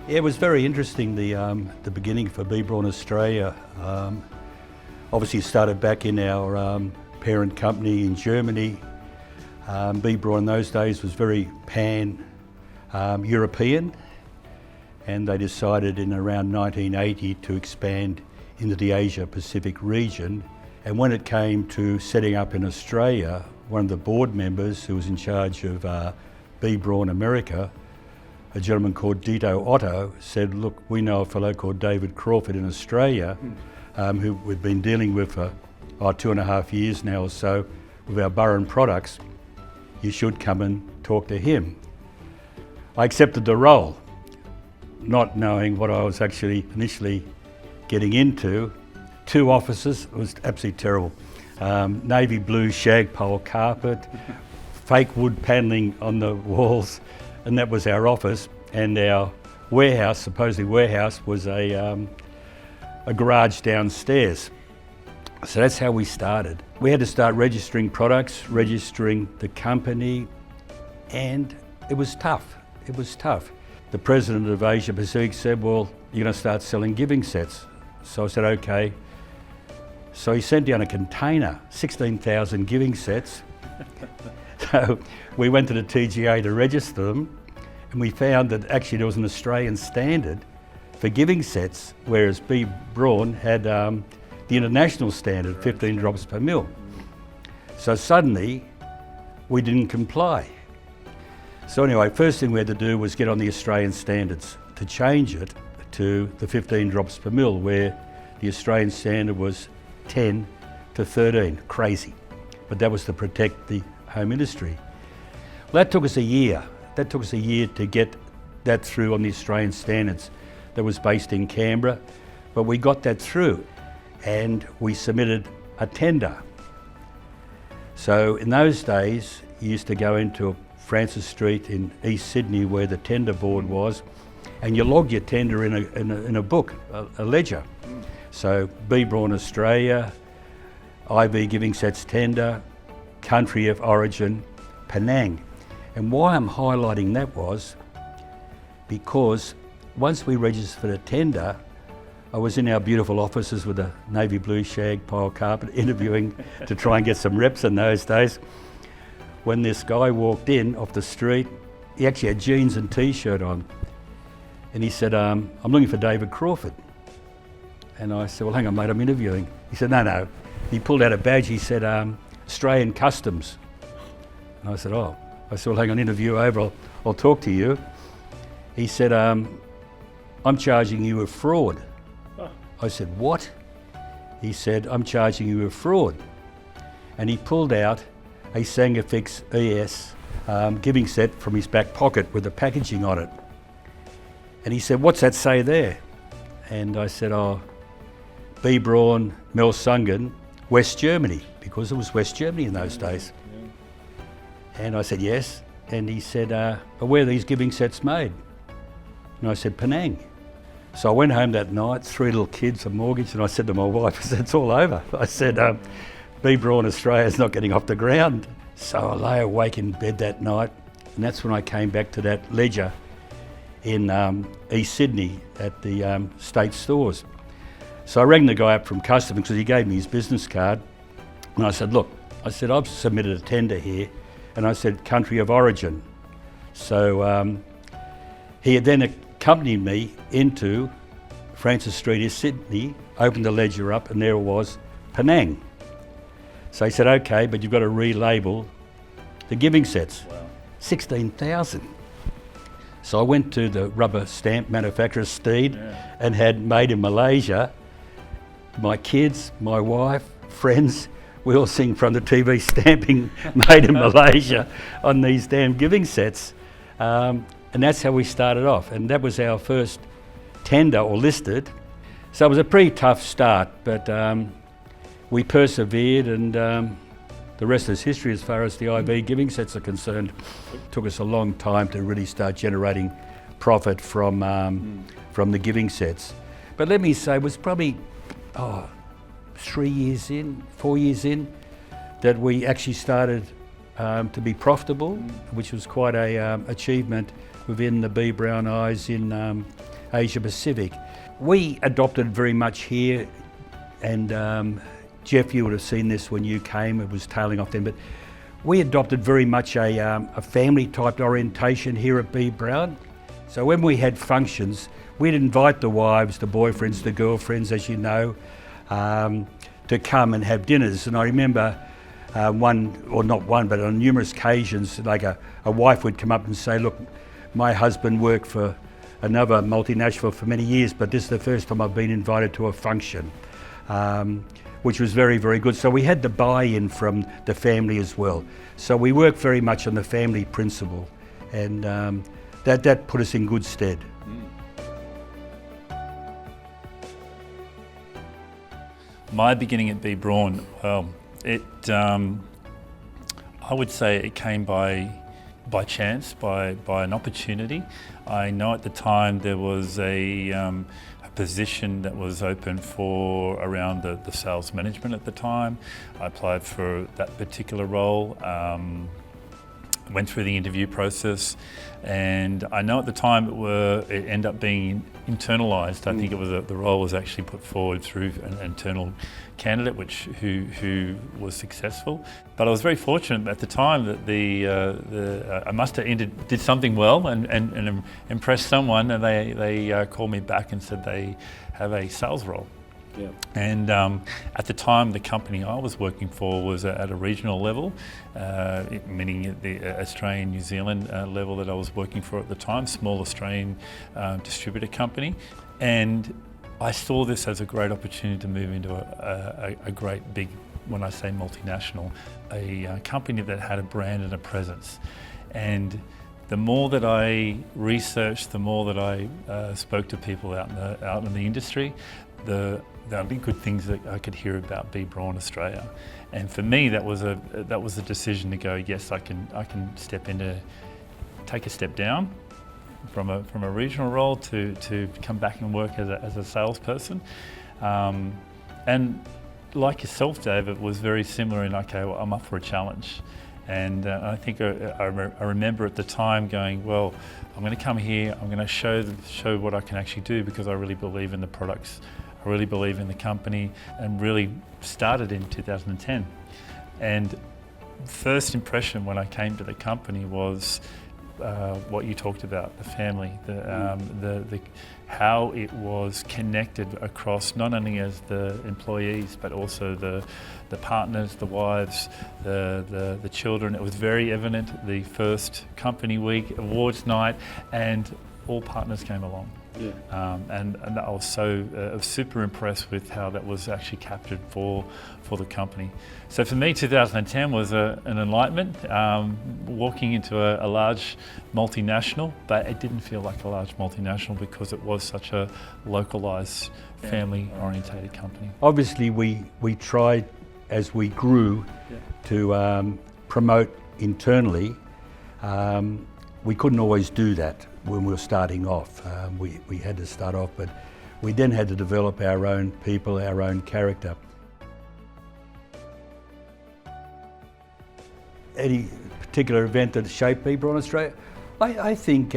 Yeah, it was very interesting, the beginning for Braun Australia. Obviously it started back in our parent company in Germany. Braun in those days was very pan-European, and they decided in around 1980 to expand into the Asia Pacific region. And when it came to setting up in Australia, one of the board members who was in charge of Braun America, a gentleman called Dito Otto, said, look, we know a fellow called David Crawford in Australia, who we've been dealing with for 2.5 years now or so with our Braun products. You should come and talk to him. I accepted the role, not knowing what I was actually initially getting into. 2 offices, it was absolutely terrible. Navy blue shag pole carpet, fake wood panelling on the walls, and that was our office. And our warehouse, supposedly warehouse, was a garage downstairs. So that's how we started. We had to start registering products, registering the company, and it was tough. It was tough. The president of Asia Pacific said, well, you're going to start selling giving sets. So I said, okay. So he sent down a container, 16,000 giving sets. So we went to the TGA to register them, and we found that actually there was an Australian standard for giving sets, whereas Braun had the international standard, 15 drops per mil. So suddenly we didn't comply. So anyway, first thing we had to do was get on the Australian standards to change it to the 15 drops per mil, where the Australian standard was 10 to 13, crazy. But that was to protect the home industry. Well, that took us a year. That took us a year to get that through on the Australian standards. That was based in Canberra, but we got that through and we submitted a tender. So in those days, you used to go into Francis Street in East Sydney where the tender board was, and you logged your tender in a book, a ledger. So Braun Australia, IV Giving Sets tender, country of origin, Penang. And why I'm highlighting that was because once we registered for the tender, I was in our beautiful offices with a navy blue shag pile carpet interviewing to try and get some reps in those days. When this guy walked in off the street, he actually had jeans and t-shirt on. And he said, I'm looking for David Crawford. And I said, well, hang on, mate, I'm interviewing. He said, no. He pulled out a badge, he said, Australian Customs. And I said, oh. I said, well, hang on, interview over, I'll talk to you. He said, I'm charging you a fraud. Oh. I said, what? He said, I'm charging you a fraud. And he pulled out a Sangafix ES giving set from his back pocket with the packaging on it. And he said, what's that say there? And I said, oh, Braun, Melsungen, West Germany, because it was West Germany in those days. Yeah. And I said, yes. And he said, but where are these giving sets made? And I said, Penang. So I went home that night, 3 little kids, a mortgage, and I said to my wife, I said, it's all over. I said, Braun Australia's not getting off the ground. So I lay awake in bed that night, and that's when I came back to that ledger in East Sydney at the state stores. So I rang the guy up from customs because he gave me his business card, and I said, look, I said, I've submitted a tender here, and I said, country of origin. So he had then accompanied me into Francis Street, East Sydney, opened the ledger up, and there it was, Penang. So he said, okay, but you've got to relabel the giving sets. Wow. 16,000. So I went to the rubber stamp manufacturer, Steed, and had made in Malaysia. My kids, my wife, friends, we all sing from the TV stamping made in Malaysia on these damn giving sets. And that's how we started off. And that was our first tender or listed. So it was a pretty tough start, but we persevered, and the rest is history as far as the IV giving sets are concerned. It took us a long time to really start generating profit from the giving sets. But let me say, it was probably 3 years in, 4 years in, that we actually started to be profitable, which was quite a achievement within the B. Brown eyes in Asia Pacific. We adopted very much here, and Geoff, you would have seen this when you came, it was tailing off then, but we adopted very much a family type orientation here at B. Brown. So when we had functions, we'd invite the wives, the boyfriends, the girlfriends, as you know, to come and have dinners. And I remember on numerous occasions, like a wife would come up and say, look, my husband worked for another multinational for many years, but this is the first time I've been invited to a function, which was very, very good. So we had the buy-in from the family as well. So we worked very much on the family principle, and that put us in good stead. My beginning at B. Braun, well, I would say it came by chance, by an opportunity. I know at the time there was a position that was open for around the sales management at the time. I applied for that particular role, went through the interview process, and I know at the time it ended up being internalised. I think it was the role was actually put forward through an internal candidate, who was successful. But I was very fortunate at the time that I must have did something well and impressed someone, and they called me back and said they have a sales role. Yeah. And at the time, the company I was working for was at a regional level, meaning at the Australian, New Zealand level that I was working for at the time, small Australian distributor company. And I saw this as a great opportunity to move into a great big, when I say multinational, a company that had a brand and a presence. And the more that I researched, the more that I spoke to people out in the industry, the only good things that I could hear about B. Braun Australia. And for me, that was a decision to go, yes, I can take a step down from a regional role to come back and work as a salesperson. And like yourself, Dave, it was very similar in, okay, well, I'm up for a challenge. And I think I remember at the time going, well, I'm going to come here, I'm going to show what I can actually do, because I really believe in the products, I really believe in the company, and really started in 2010. And first impression when I came to the company was what you talked about, the family, how it was connected across not only as the employees but also the partners, the wives, the children. It was very evident the first company week, awards night, and all partners came along. Yeah. And I was super impressed with how that was actually captured for the company. So for me, 2010 was an enlightenment, walking into a large multinational, but it didn't feel like a large multinational because it was such a localised, family-orientated company. Obviously, we tried as we grew to promote internally. We couldn't always do that when we were starting off. We had to start off, but we then had to develop our own people, our own character. Any particular event that shaped B. Braun Australia? I think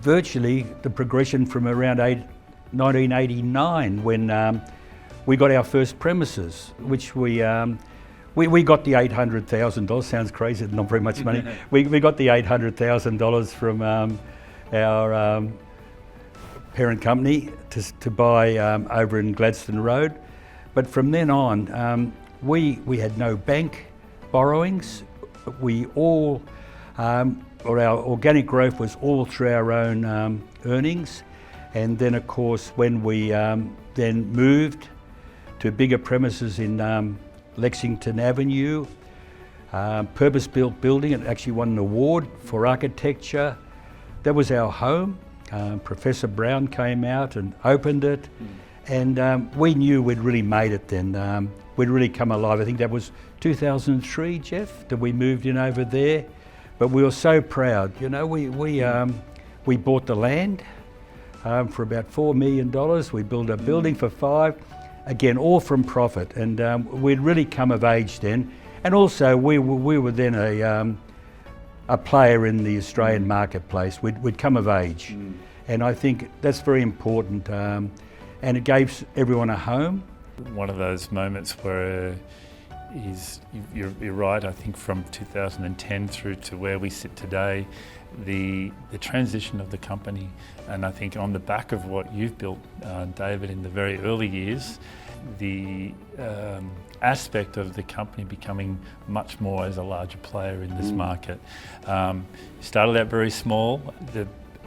virtually the progression from around 1989 when we got our first premises, which we got the $800,000, sounds crazy, not very much money. We got the $800,000 from our parent company to buy over in Gladstone Road. But from then on, we had no bank borrowings. We all, our organic growth was all through our own earnings. And then of course, when we then moved to bigger premises in Lexington Avenue, purpose-built building. It actually won an award for architecture. That was our home. Professor Brown came out and opened it, and we knew we'd really made it then. We'd really come alive. I think that was 2003, Geoff, that we moved in over there. But we were so proud. You know, we bought the land for about $4 million. We built a building for $5 million. Again, all from profit, and we'd really come of age then. And also, we were then a player in the Australian marketplace. We'd come of age, And I think that's very important. And it gave everyone a home. One of those moments where you're right, I think from 2010 through to where we sit today, the transition of the company, and I think on the back of what you've built, David, in the very early years, the aspect of the company becoming much more as a larger player in this market. Started out very small.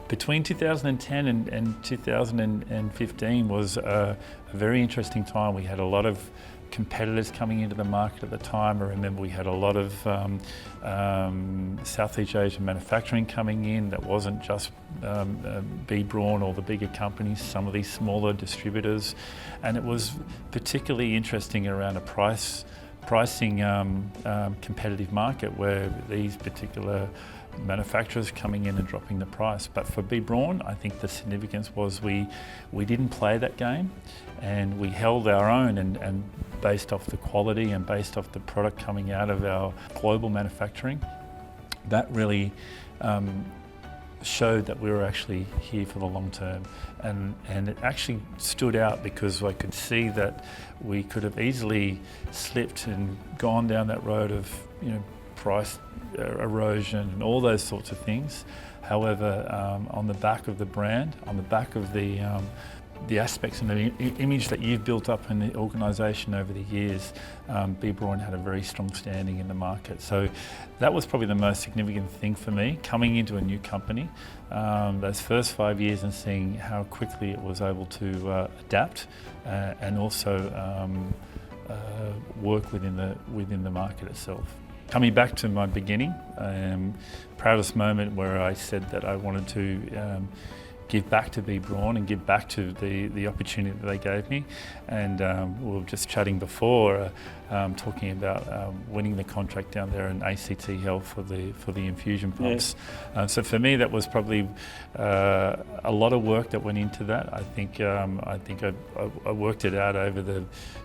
Between 2010 and 2015 was a very interesting time. We had a lot of competitors coming into the market at the time. I remember we had a lot of Southeast Asian manufacturing coming in that wasn't just B. Braun or the bigger companies, some of these smaller distributors. And it was particularly interesting around a pricing competitive market where these particular manufacturers coming in and dropping the price. But for B. Braun, I think the significance was we didn't play that game, and we held our own, and based off the quality and based off the product coming out of our global manufacturing, that really showed that we were actually here for the long term. And it actually stood out because I could see that we could have easily slipped and gone down that road of, price erosion and all those sorts of things. However, on the back of the brand, on the back of the aspects and the image that you've built up in the organisation over the years, B. Braun had a very strong standing in the market. So that was probably the most significant thing for me, coming into a new company, those first 5 years, and seeing how quickly it was able to adapt and also work within the market itself. Coming back to my beginning, proudest moment where I said that I wanted to give back to B. Braun and give back to the opportunity that they gave me. And we were just chatting before, talking about winning the contract down there in ACT Health for the infusion pumps. Yeah. So for me, that was probably a lot of work that went into that. I think I worked it out over the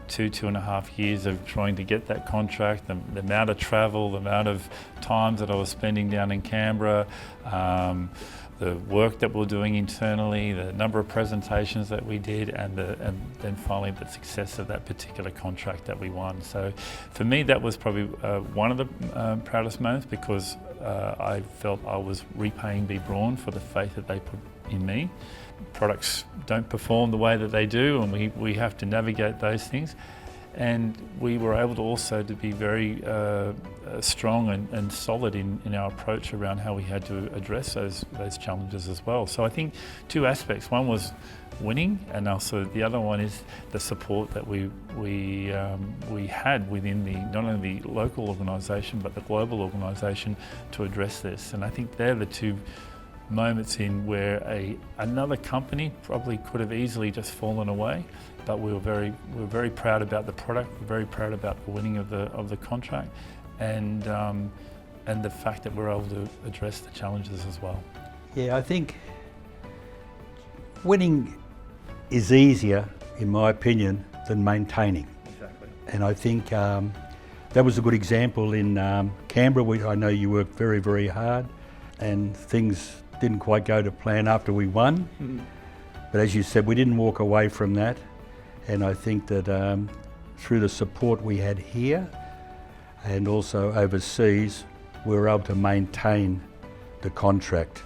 2.5 years of trying to get that contract, the amount of travel, the amount of times that I was spending down in Canberra, the work that we're doing internally, the number of presentations that we did, and then finally the success of that particular contract that we won. So for me, that was probably one of the proudest moments, because I felt I was repaying B. Braun for the faith that they put in me. Products don't perform the way that they do, and we have to navigate those things. And we were able to also to be very strong and solid in our approach around how we had to address those challenges as well. So I think two aspects. One was winning, and also the other one is the support that we had within not only the local organisation but the global organisation to address this. And I think they're the two moments in where another company probably could have easily just fallen away. But we were very proud about the product. We're very proud about the winning of the contract, and the fact that we're able to address the challenges as well. Yeah, I think winning is easier, in my opinion, than maintaining. Exactly. And I think that was a good example in Canberra. I know you worked very, very hard, and things didn't quite go to plan after we won. Mm-hmm. But as you said, we didn't walk away from that. And I think that through the support we had here and also overseas, we were able to maintain the contract.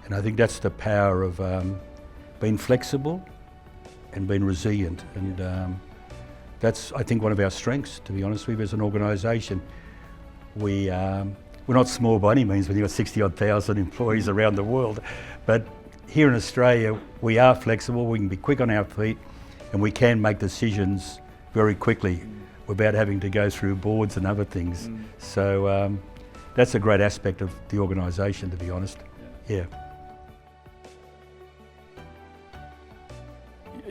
And I think that's the power of being flexible and being resilient. And that's, I think, one of our strengths, to be honest with you, as an organisation. We're not small by any means when you've got 60-odd thousand employees around the world. But here in Australia, we are flexible, we can be quick on our feet, and we can make decisions very quickly without having to go through boards and other things. So that's a great aspect of the organisation, to be honest. Yeah.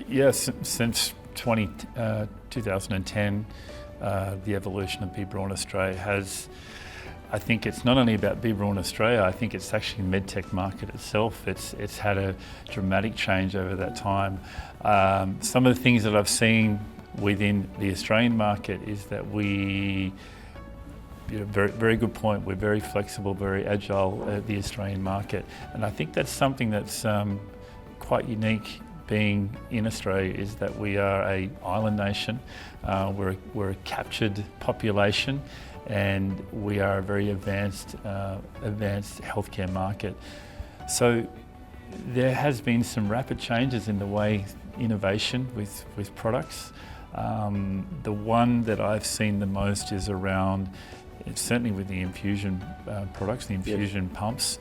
Yes, since 2010, the evolution of B. Braun Australia has, I think it's not only about B. Braun Australia, I think it's actually the medtech market itself. It's had a dramatic change over that time. Some of the things that I've seen within the Australian market is that very, very good point, we're very flexible, very agile at the Australian market. And I think that's something that's quite unique being in Australia is that we are an island nation, we're a captured population, and we are a very advanced healthcare market. So there has been some rapid changes in the way innovation with products. The one that I've seen the most is around, certainly with the infusion products, the infusion pumps,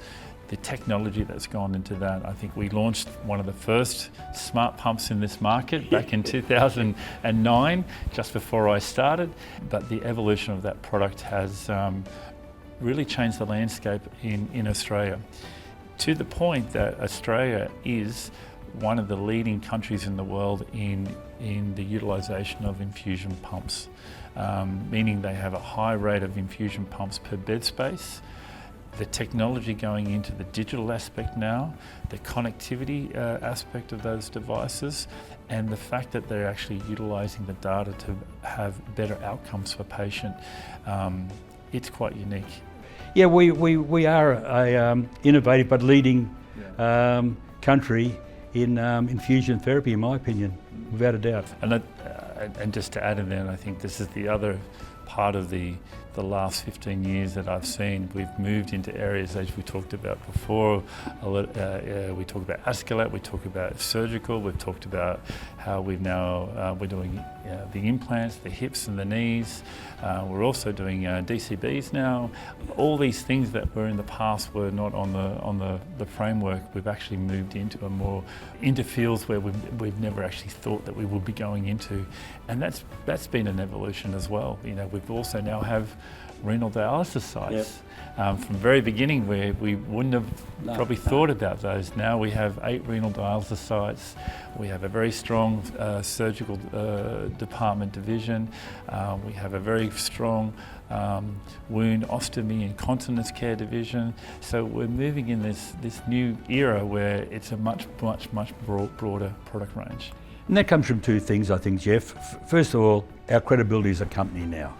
the technology that's gone into that. I think we launched one of the first smart pumps in this market back in 2009, just before I started. But the evolution of that product has really changed the landscape in Australia, to the point that Australia is one of the leading countries in the world in the utilisation of infusion pumps, meaning they have a high rate of infusion pumps per bed space. The technology going into the digital aspect now, the connectivity aspect of those devices, and the fact that they're actually utilising the data to have better outcomes for patient, it's quite unique. Yeah, we are a innovative but leading country in infusion therapy, in my opinion, without a doubt. And just to add in there, I think this is the other part of the last 15 years that I've seen. We've moved into areas, as we talked about before. We talk about Ascalate, we talk about surgical, we've talked about how we're doing the implants, the hips and the knees. We're also doing DCBs now. All these things that were in the past were not on the framework. We've actually moved into fields where we've never actually thought that we would be going into, and that's been an evolution as well. You know, we've also now have renal dialysis sites. From the very beginning, where we wouldn't have probably thought about those. Now we have 8 renal dialysis sites. We have a very strong surgical department division. We have a very strong wound, ostomy and continence care division. So we're moving in this new era where it's a much broader product range. And that comes from two things, I think, Geoff. First of all, our credibility as a company now.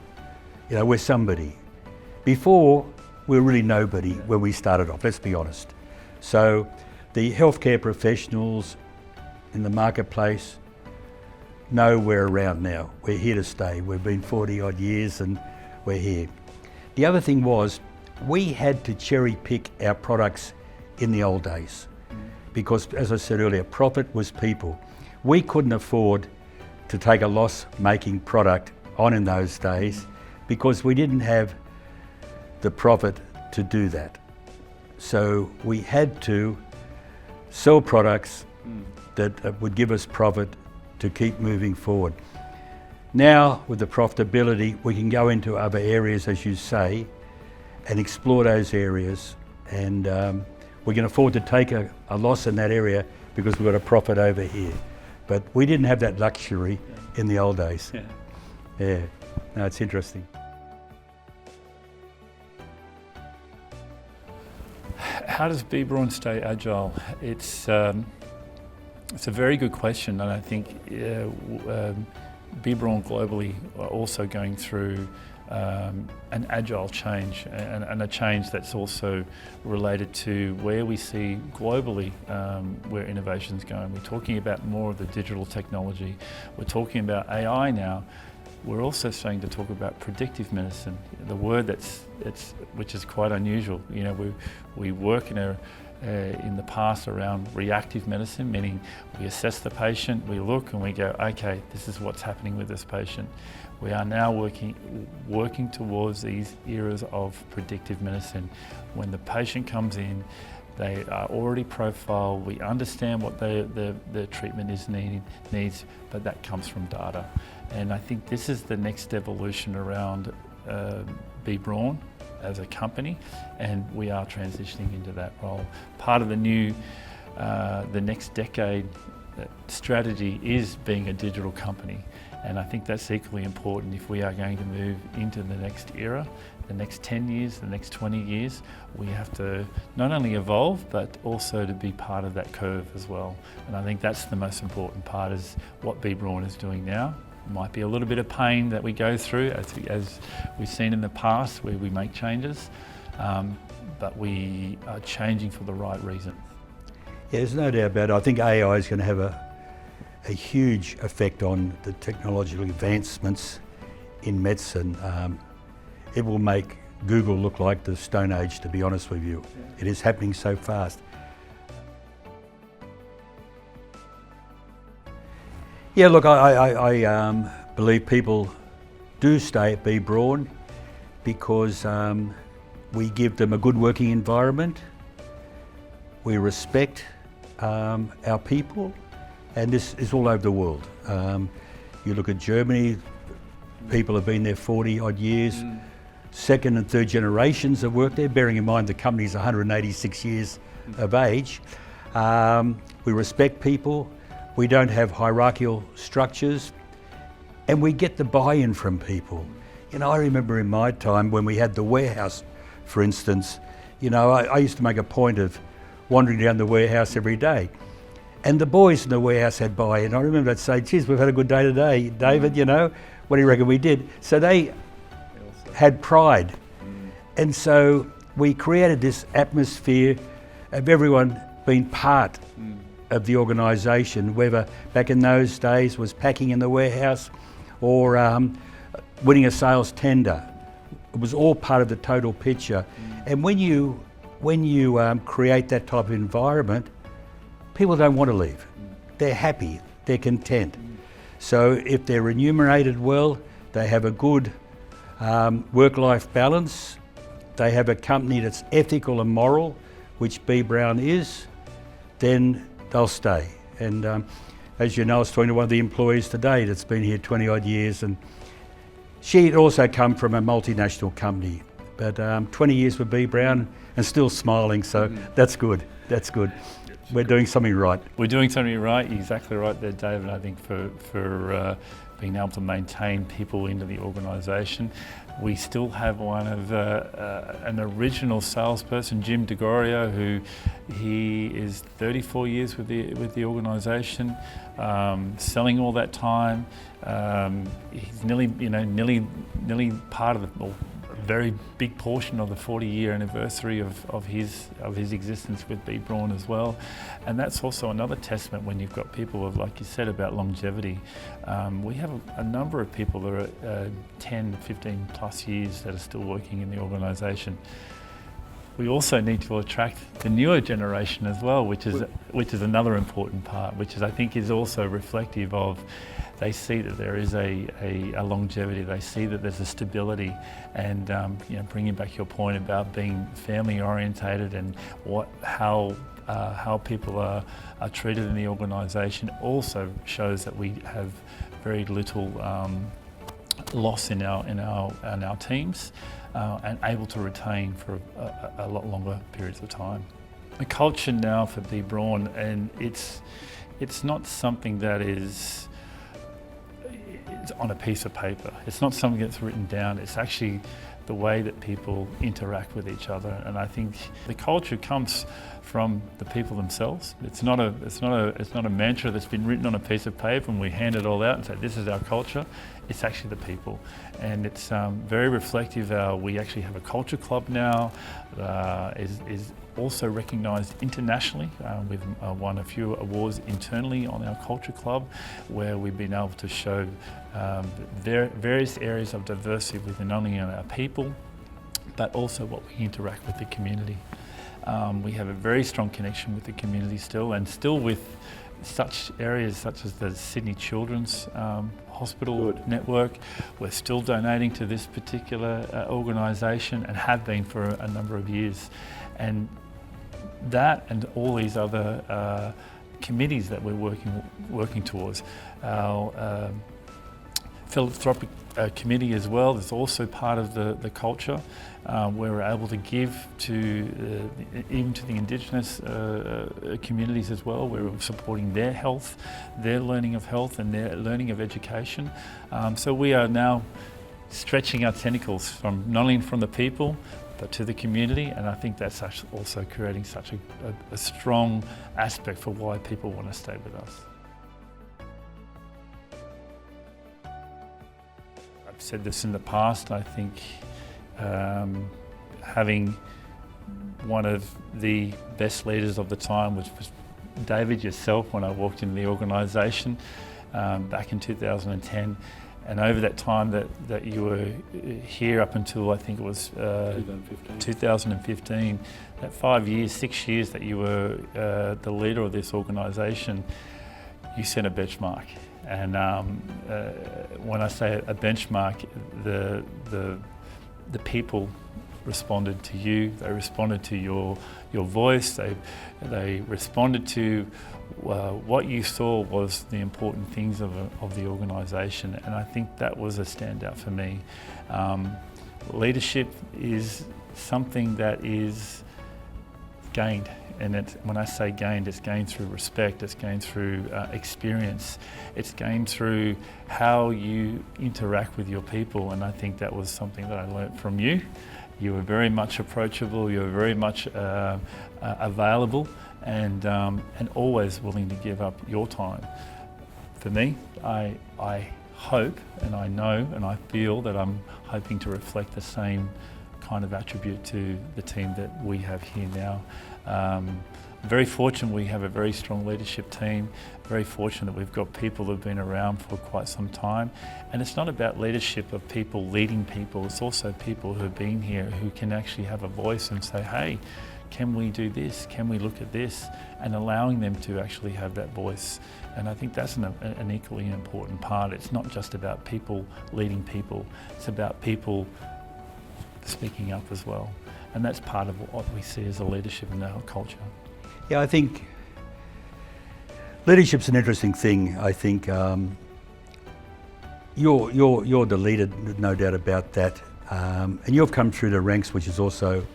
You know, we're somebody. Before, we were really nobody when we started off, let's be honest. So the healthcare professionals in the marketplace know we're around now. We're here to stay. We've been 40 odd years and we're here. The other thing was, we had to cherry pick our products in the old days. Because, as I said earlier, profit was people. We couldn't afford to take a loss-making product on in those days, because we didn't have the profit to do that. So we had to sell products that would give us profit to keep moving forward. Now, with the profitability, we can go into other areas, as you say, and explore those areas. And we can afford to take a loss in that area because we've got a profit over here. But we didn't have that luxury in the old days. Yeah. No, it's interesting. How does B. Braun stay agile? It's a very good question, and I think B. Braun globally are also going through an agile change, and a change that's also related to where we see globally where innovation's going. We're talking about more of the digital technology. We're talking about AI now. We're also starting to talk about predictive medicine, the word which is quite unusual. You know, we work in the past around reactive medicine, meaning we assess the patient, we look and we go, okay, this is what's happening with this patient. We are now working towards these eras of predictive medicine. When the patient comes in, they are already profiled, we understand what their treatment needs, but that comes from data. And I think this is the next evolution around B. Braun as a company, and we are transitioning into that role. Part of the next decade strategy is being a digital company, and I think that's equally important if we are going to move into the next era, the next 10 years, the next 20 years. We have to not only evolve, but also to be part of that curve as well. And I think that's the most important part, is what B. Braun is doing now. Might be a little bit of pain that we go through, as we've seen in the past, where we make changes, but we are changing for the right reason. Yeah, there's no doubt about it. I think AI is going to have a huge effect on the technological advancements in medicine. It will make Google look like the Stone Age, to be honest with you. It is happening so fast. Yeah, look, I believe people do stay at Braun because we give them a good working environment, we respect our people, and this is all over the world. You look at Germany, people have been there 40 odd years. Second and third generations have worked there, bearing in mind the company's 186 years of age. We respect people, we don't have hierarchical structures, and we get the buy-in from people. You know, I remember in my time when we had the warehouse, for instance, you know, I used to make a point of wandering down the warehouse every day. And the boys in the warehouse had buy-in. I remember they'd say, geez, we've had a good day today, David, you know, what do you reckon we did? So they had pride. And so we created this atmosphere of everyone being part of the organisation, whether back in those days was packing in the warehouse or winning a sales tender. It was all part of the total picture. And when you create that type of environment, people don't want to leave. They're happy, they're content. So if they're remunerated well, they have a good work-life balance, they have a company that's ethical and moral, which Braun is, then they'll stay. And as you know, I was talking to one of the employees today that's been here 20 odd years, and she had also come from a multinational company, but 20 years with Braun and still smiling, so that's good, that's good. We're doing something right. We're doing something right, exactly right there, David. I think for being able to maintain people into the organisation. We still have one of an original salesperson, Jim DeGorio, who he is 34 years with the organisation, selling all that time. He's nearly part of the. A very big portion of the 40-year anniversary of his existence with Braun as well, and that's also another testament when you've got people of, like you said, about longevity. We have a number of people that are 10, 15 plus years that are still working in the organisation. We also need to attract the newer generation as well, which is another important part, which I think is also reflective of. They see that there is a longevity. They see that there's a stability, and bringing back your point about being family orientated and how people are treated in the organisation also shows that we have very little loss in our teams, and able to retain for a lot longer periods of time. The culture now for Braun, and it's not something that is on a piece of paper. It's not something that's written down. It's actually the way that people interact with each other, and I think the culture comes from the people themselves. It's not a mantra that's been written on a piece of paper and we hand it all out and say this is our culture. It's actually the people, and it's very reflective. We actually have a culture club now. Is also recognised internationally. We've won a few awards internally on our culture club, where we've been able to show various areas of diversity within not only our people, but also what we interact with the community. We have a very strong connection with the community still, and still with such areas such as the Sydney Children's Hospital Network. We're still donating to this particular organisation and have been for a number of years. And that and all these other committees that we're working towards. Our philanthropic committee as well is also part of the culture, where we're able to give to even to the Indigenous communities as well, where we're supporting their health, their learning of health and their learning of education. So we are now stretching our tentacles from not only from the people but to the community, and I think that's also creating such a strong aspect for why people want to stay with us. I've said this in the past. I think having one of the best leaders of the time, which was David, yourself, when I walked into the organisation back in 2010. And over that time that you were here up until I think it was 2015, that 5 years, 6 years that you were the leader of this organisation, you set a benchmark. And when I say a benchmark, the people responded to you. They responded to your voice. They responded to what you saw was the important things of the organisation, and I think that was a standout for me. Leadership is something that is gained, and when I say gained, it's gained through respect, it's gained through experience, it's gained through how you interact with your people, and I think that was something that I learnt from you. You were very much approachable, you were very much available, and always willing to give up your time. For me, I hope, and I know, and I feel that I'm hoping to reflect the same kind of attribute to the team that we have here now. Very fortunate we have a very strong leadership team, very fortunate we've got people that have been around for quite some time, and it's not about leadership of people leading people, it's also people who have been here who can actually have a voice and say, hey, can we do this, can we look at this, and allowing them to actually have that voice. And I think that's an equally important part. It's not just about people leading people, it's about people speaking up as well. And that's part of what we see as a leadership in our culture. Yeah, I think leadership's an interesting thing. I think you're the leader, no doubt about that. And you've come through the ranks, which is also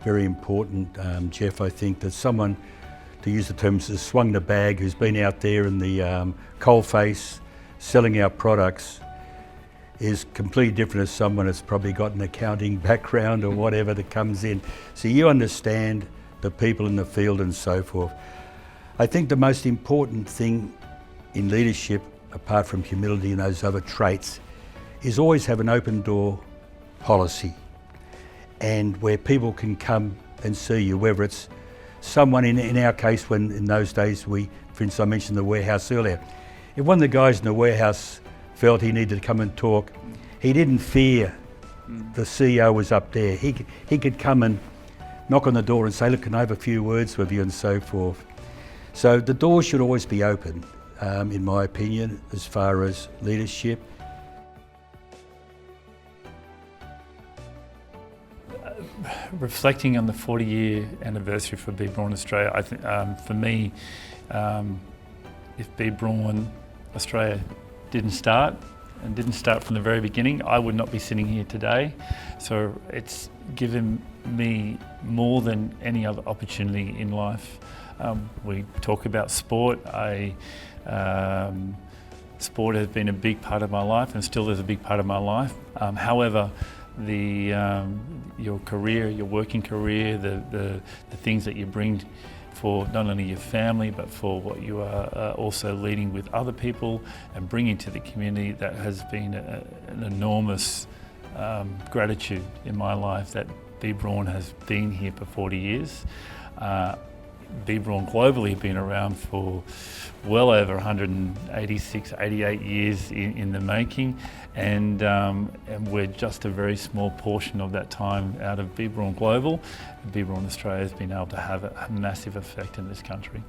very important, Geoff. I think that someone, to use the terms, has swung the bag, who's been out there in the coalface selling our products, is completely different as someone that's probably got an accounting background or whatever that comes in. So you understand the people in the field and so forth. I think the most important thing in leadership, apart from humility and those other traits, is always have an open door policy, and where people can come and see you, whether it's someone in our case, when in those days for instance, I mentioned the warehouse earlier. If one of the guys in the warehouse felt he needed to come and talk, he didn't fear the CEO was up there. He could come and knock on the door and say, look, can I have a few words with you, and so forth. So the door should always be open, in my opinion, as far as leadership. Reflecting on the 40-year anniversary for Braun Australia, I think for me, if Braun Australia didn't start from the very beginning, I would not be sitting here today. So it's given me more than any other opportunity in life. We talk about sport. Sport has been a big part of my life and still is a big part of my life. However, your career, your working career, the things that you bring for not only your family but for what you are also leading with other people and bringing to the community, that has been an enormous gratitude in my life that Braun has been here for 40 years. Braun globally have been around for well over 186, 88 years in the making, and we're just a very small portion of that time out of Braun Global. Braun Australia has been able to have a massive effect in this country.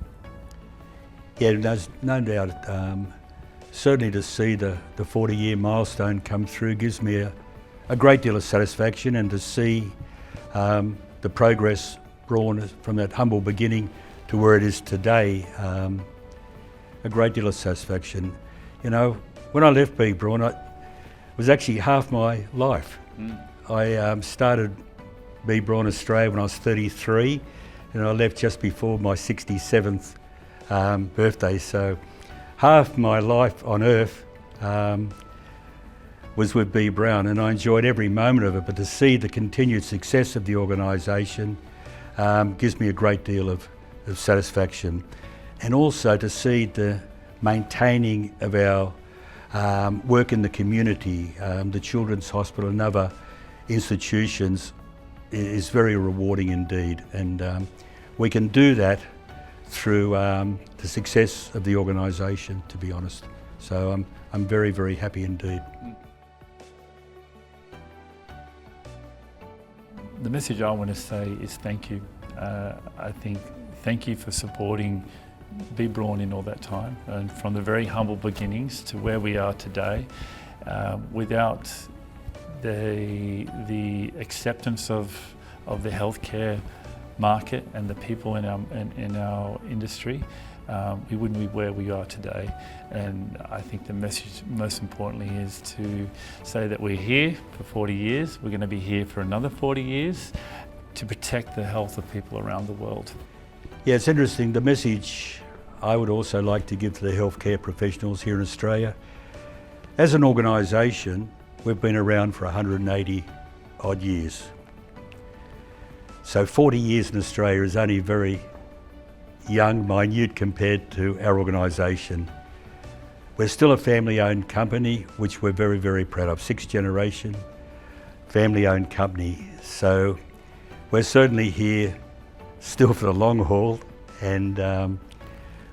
Yeah, there's no doubt. Certainly to see the 40-year milestone come through gives me a great deal of satisfaction, and to see the progress Braun from that humble beginning to where it is today, a great deal of satisfaction. You know, when I left Braun, it was actually half my life. I started Braun Australia when I was 33, and I left just before my 67th birthday. So half my life on earth was with Braun, and I enjoyed every moment of it. But to see the continued success of the organisation gives me a great deal of satisfaction, and also to see the maintaining of our work in the community, the Children's Hospital and other institutions, is very rewarding indeed. And we can do that through the success of the organisation, to be honest. So I'm very, very happy indeed. The message I want to say is thank you. I think thank you for supporting Be Braun in all that time, and from the very humble beginnings to where we are today. Without the acceptance of the healthcare market and the people in our industry, we wouldn't be where we are today. And I think the message most importantly is to say that we're here for 40 years, we're going to be here for another 40 years to protect the health of people around the world. Yeah, it's interesting. The message I would also like to give to the healthcare professionals here in Australia. As an organisation, we've been around for 180 odd years. So 40 years in Australia is only very young, minute compared to our organisation. We're still a family-owned company, which we're very, very proud of. 6th generation, family-owned company. So we're certainly here still for the long haul, and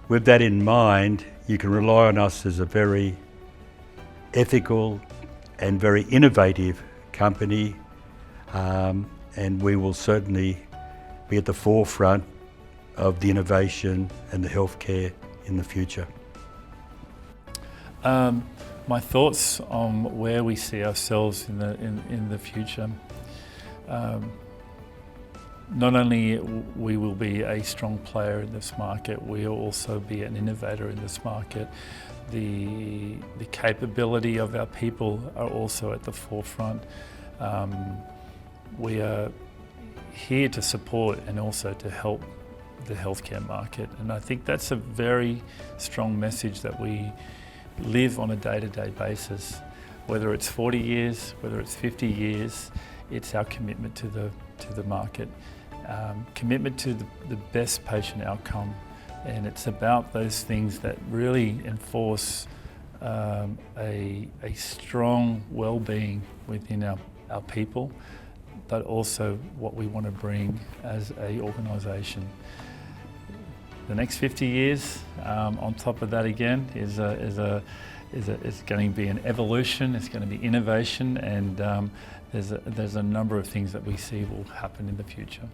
with that in mind, you can rely on us as a very ethical and very innovative company, and we will certainly be at the forefront of the innovation and the healthcare in the future. My thoughts on where we see ourselves in the future. Not only we will be a strong player in this market, we will also be an innovator in this market. The capability of our people are also at the forefront. We are here to support and also to help the healthcare market, and I think that's a very strong message that we live on a day-to-day basis. Whether it's 40 years, whether it's 50 years, it's our commitment to the market. Commitment to the best patient outcome, and it's about those things that really enforce a strong well-being within our people, but also what we want to bring as an organisation. The next 50 years, on top of that again, is going to be an evolution. It's going to be innovation, and there's a number of things that we see will happen in the future.